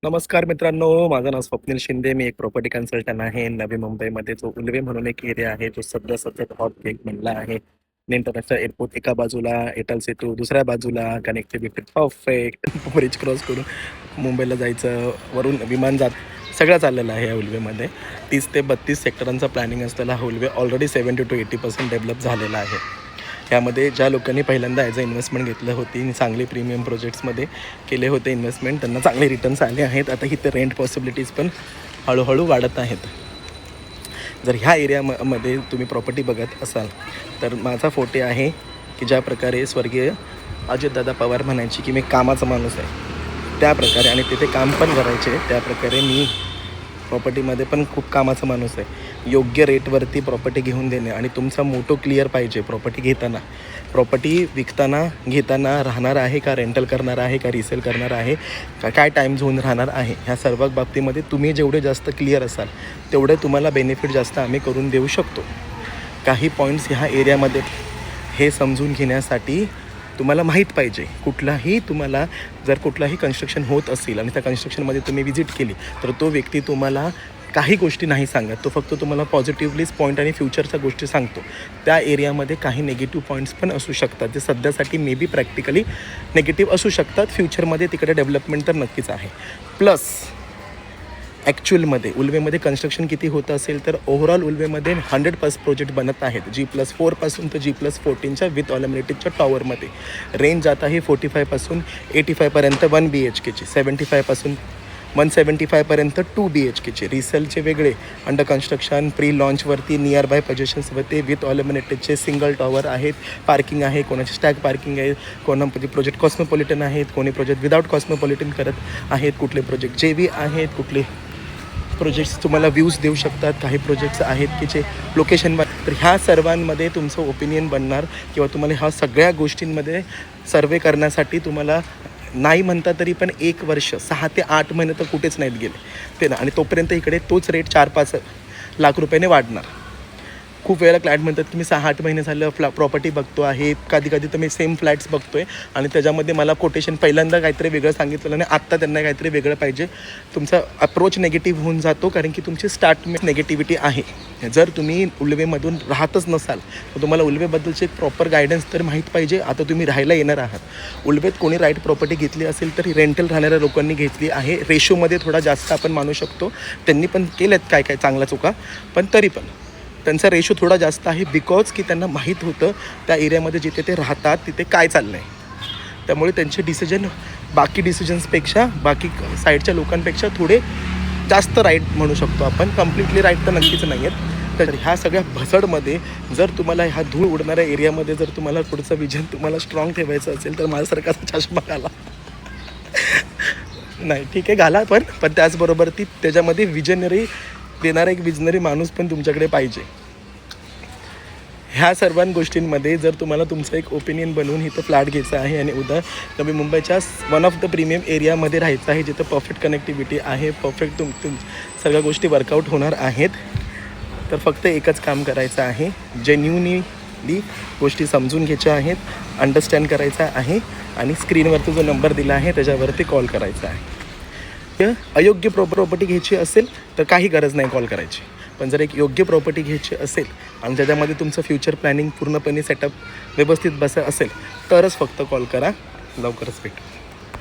नमस्कार मित्रांनो, माझं नाव स्वप्नील शिंदे. मी एक प्रॉपर्टी कन्सल्टंट आहे. नवी मुंबईमध्ये जो उल्वे म्हणून एक एरिया आहे, जो सध्या हॉट केक बनला आहे. इंटरनॅशनल एअरपोर्ट एका बाजूला, एटल सेतू दुसऱ्या बाजूला, कनेक्टिव्हिटी परफेक्ट. ब्रिज क्रॉस करून मुंबईला जायचं, वरून विमान जात सगळं चाललेलं आहे या उल्वेमध्ये. 30 ते 32 सेक्टरांचा प्लॅनिंग असलेला हा उल्वे ऑलरेडी 70 to 80% डेव्हलप झालेला आहे. यामध्ये ज्या लोकांनी पहिल्यांदा ॲज अ इन्व्हेस्टमेंट घेतलं होती, चांगली प्रीमियम प्रोजेक्ट्समध्ये केले होते इन्व्हेस्टमेंट, त्यांना चांगले रिटर्न्स आले आहेत. आता इथे रेंट पॉसिबिलिटीज पण हळूहळू वाढत आहेत. जर ह्या एरियामध्ये तुम्ही प्रॉपर्टी बघत असाल तर माझा फोटे आहे की ज्या प्रकारे स्वर्गीय अजितदादा पवार म्हणायची की मी कामाचा माणूस आहे, त्या प्रकारे आणि तिथे काम पण करायचे, त्या प्रकारे मी प्रॉपर्टीमध्ये पण खूप कामाचा माणूस आहे. योग्य रेटवरती प्रॉपर्टी घेऊन देणे आणि तुमचा मोटो क्लिअर पाहिजे. प्रॉपर्टी घेताना, प्रॉपर्टी विकताना, घेताना राहणार आहे का, रेंटल करणार आहे का, रिसेल करणार आहे का, काय टाईम झोन राहणार आहे, ह्या सर्व बाबतीमध्ये तुम्ही जेवढे जास्त क्लिअर असाल तेवढे तुम्हाला बेनिफिट जास्त आम्ही करून देऊ शकतो. काही पॉईंट्स ह्या एरियामध्ये हे समजून घेण्यासाठी तुम्हाला माहीत पाहिजे. तुम्हाला जर कुठलाही कन्स्ट्रक्शन होत असेल आणि त्या कन्स्ट्रक्शनमध्ये तुम्ही विजिट केली तर तो व्यक्ती तुम्हाला काही गोष्टी नाही सांगत, तो फक्त तुम्हाला पॉझिटिव्हलीच पॉईंट आणि फ्युचरच्या गोष्टी सांगतो. त्या एरियामध्ये काही निगेटिव्ह पॉईंट्स पण असू शकतात, जे सध्यासाठी मे बी प्रॅक्टिकली निगेटिव्ह असू शकतात. फ्युचरमध्ये तिकडे डेव्हलपमेंट तर नक्कीच आहे. प्लस ॲक्च्युअलमध्ये उल्वेमध्ये कन्स्ट्रक्शन किती होतं असेल तर ओव्हरऑल उल्वेमध्ये 100+ प्रोजेक्ट बनत आहेत. G+4 पासून तर G+14च्या विथ ऑल अम्युनिटीजच्या टॉवरमध्ये. रेंज जात आहे 45 पासून 85 पर्यंत 1 BHKची, 75 पासून 175 पर्यंत 2 BHKचे. रिसेलचे वेगळे, अंडर कन्स्ट्रक्शन, प्री लॉन्चवरती, नियर बाय पोझिशन्सवरती विथ ऑल अम्युनिटीजचे सिंगल टॉवर आहेत. पार्किंग आहे, कोणाची स्टॅग पार्किंग आहे, कोणामध्ये प्रोजेक्ट कॉस्मोपॉलिटन आहेत, कोणी प्रोजेक्ट विदाउट कॉस्मोपॉलिटन करत आहेत, कुठले प्रोजेक्ट JV आहेत, कुठले प्रोजेक्ट्स तुम्हाला व्ह्यूज देऊ शकतात. काही प्रोजेक्ट्स आहेत की जे लोकेशनवर, तर ह्या सर्वांमध्ये तुमचं ओपिनियन बनणार किंवा तुम्हाला ह्या सगळ्या गोष्टींमध्ये सर्वे करण्यासाठी तुम्हाला नाही म्हणता तरी पण 1 वर्ष 6 ते 8 महिने तर कुठेच नाहीत गेले ते ना. आणि तोपर्यंत इकडे तोच रेट 4-5 लाख रुपयाने वाढणार. खूप वेळेला क्लायंट म्हणतात की मी 6-8 महिने झालं प्रॉपर्टी बघतो आहे, कधी तर मी सेम फ्लॅट्स बघतो आहे आणि त्याच्यामध्ये मला कोटेशन पहिल्यांदा काहीतरी वेगळं सांगितलं आणि आत्ता त्यांना काहीतरी वेगळं पाहिजे. तुमचा अप्रोच नेगेटिव्ह होऊन जातो, कारण की तुमची स्टार्टमेंट नेगेटिव्हिटी आहे. जर तुम्ही उल्वेमधून राहतच नसाल तर तुम्हाला उल्वेबद्दलचे एक प्रॉपर गायडन्स तर माहीत पाहिजे. आता तुम्ही राहायला येणार आहात, उल्वेत कोणी राईट प्रॉपर्टी घेतली असेल तर रेंटल राहणाऱ्या लोकांनी घेतली आहे. रेशोमध्ये थोडा जास्त आपण मानू शकतो, त्यांनी पण केलेत काय चांगल्या चुका, पण तरी पण त्यांचा रेशो थोडा जास्त आहे. बिकॉज की त्यांना माहीत होतं त्या एरियामध्ये जिथे ते राहतात तिथे काय चाललं आहे. त्यामुळे त्यांचे डिसिजन बाकी डिसिजन्सपेक्षा, बाकी साईडच्या लोकांपेक्षा थोडे जास्त राईट म्हणू शकतो आपण. कम्प्लिटली राईट तर नक्कीच नाही आहेत. तर ह्या सगळ्या भसडमध्ये जर तुम्हाला ह्या धूळ उडणाऱ्या एरियामध्ये जर तुम्हाला पुढचं विजन तुम्हाला स्ट्रॉंग ठेवायचं असेल तर माझ्यासारखाचा चष्मा घाला. नाही ठीक आहे, घाला, पण त्याचबरोबर त्याच्यामध्ये विजनरी देणारा एक विजनरी माणूस पण तुमच्याकडे पाहिजे. ह्या सर्व गोष्टींमध्ये जर तुम्हाला तुमचं एक ओपिनियन बनवून इथं फ्लॅट घ्यायचं आहे आणि उद्या नवी मुंबईच्या वन ऑफ द प्रीमियम एरियामध्ये राहायचं आहे, जिथं परफेक्ट कनेक्टिव्हिटी आहे, परफेक्ट सगळ्या गोष्टी वर्कआउट होणार आहेत, तर फक्त एकच काम करायचं आहे. जेन्युइनली गोष्टी समजून घ्यायच्या आहेत, अंडरस्टँड करायचा आहे आणि स्क्रीनवरती जो नंबर दिला आहे त्याच्यावरती कॉल करायचा आहे. अयोग्य प्रॉपर्टी घ्यायची असेल तर काही गरज नाही कॉल करायची, पण जर एक योग्य प्रॉपर्टी घ्यायची असेल आणि त्याच्यामध्ये तुमचं फ्युचर प्लॅनिंग पूर्णपणे सेटअप व्यवस्थित असेल तरच फक्त कॉल करा. लवकरच भेटू.